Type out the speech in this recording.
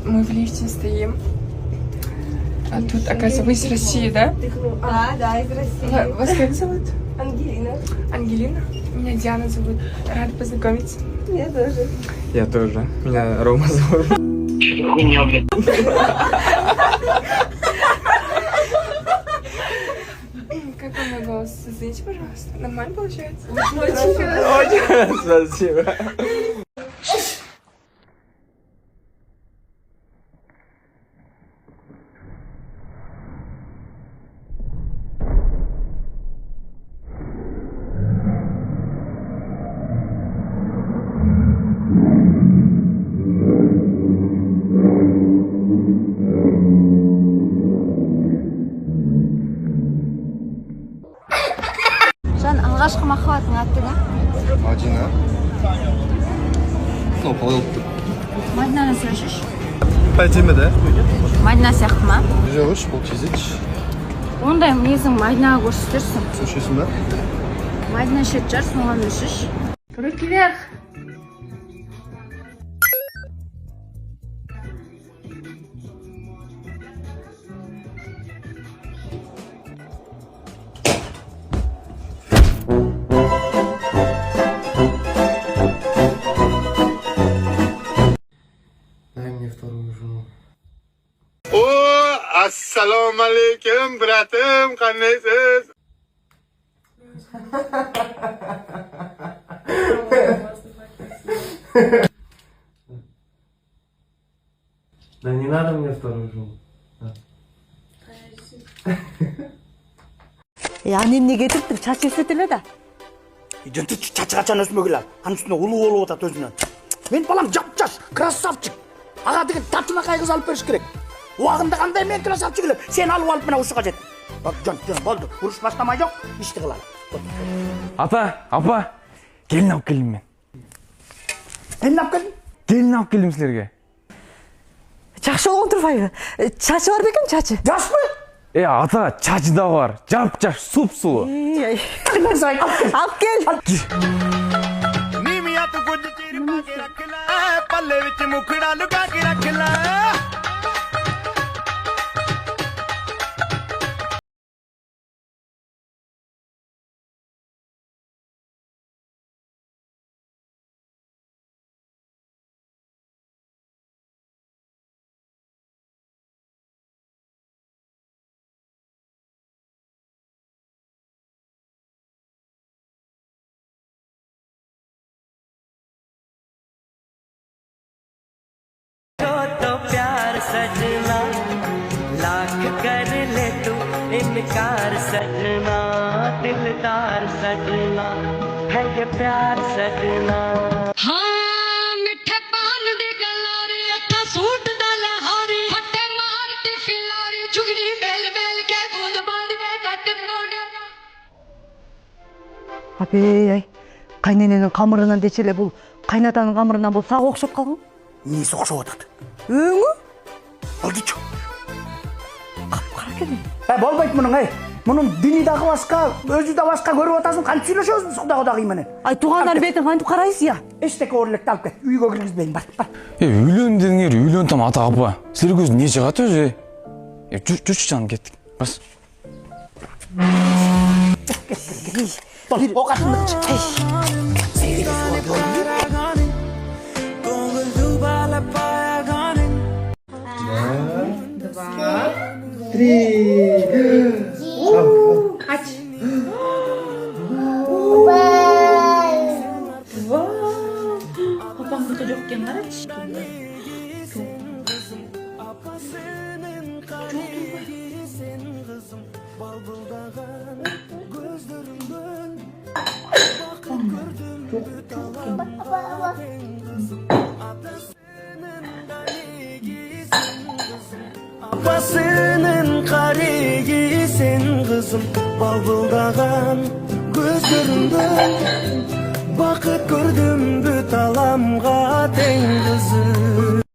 Мы в лифте стоим. А тут, оказывается, вы из России, да? Да, из России. Вас как зовут? Ангелина. Ангелина. Меня Диана зовут. Рада познакомиться. Я тоже. Я тоже. Меня Рома зовут. Хуйня, блядь. Как вам мой голос? Извините, пожалуйста. Нормально получается? Очень спасибо. Жан, алғашқы махаббатың аты не? Мадина. Ну, қойылыпты. Мадинаны сөйлешіш. Пәтеме, да? Мадина сияқты ма? Жоқ, бұл тезеч. Ондай мінезің Мадинаға көрсетерсің. Сөшесің ба? Мадина ішетін шығар, соған өшіш. Руки вверх. Дай мне вторую жену. О, ассаламу алейкум, братым, қандайсыз? Да не надо мне вторую жену. Анемне кетиптир, чач өсөт эле да. Жөнтү чачырачан өсмөгүлөр. Анын үстүнө улуу болуп атат өзүнөн. Мен балам жап-жаш, красавчик. Ага деген татынакай кыз алып бериш керек. Убагында кандай мен красавчик элем. Сен алып алып мына ушуга жет. Жөн, болду. Уруш баштамай жок, ишти кылалы. Ата, апа, келін алып келдім мен. Эмне алып келдиң? Келін алып келдім сілерге. Жакшы болгон турбайбы? Чачы бар бекен, чачы? Жашпы? Ата, чачы да бар. Жап-жаш, суп-сулу. Алып кел. ਨੀਵੀਆਂ ਤੂੰ ਕੁਝ ਚਿਰ ਪਾ ਕੇ ਰੱਖ ਲੈ ਪੱਲੇ ਵਿੱਚ ਮੁਖੜਾ ਲੁਕਾ ਕੇ ਰੱਖ ਲੈ तो प्यार सजना लाख कर ले तू इनकार सजना दिलदार सजना है ये प्यार सजना हाँ मिठे पान दी गलारी अथा सूट दा लहारी फटे मारती फिलारी झुगनी बेल बेल के बूंद बूंद में कट मोड़ Абей, кайнененин камырынан дечеле бул кайнатанын камырынан бул сага окшоп калган. Эмнеси окшоп атат? Өңү? Болдучу. Капкара экен. Болбойт мунун, Мунун дини дагы башка, өзү да башка көрүп атасың, кантип сүйлөшөбүз Кудайдагы менен? Ай туугандар бетин кантип карайсыз я? Эчтеке орлекти алып кет. Үйгө киргизбейин, бар. Үйлөн деңер, үйлөн там ата апа. Силер көз не чыгат өзү? Жүрчү жаным кеттик. Бас. Ок атыңды Папаңдыкы жок экен карачы. Apasının karigi sen kızım balbıldagan gözlerinden bakıp gördüm büt alamga ten kızı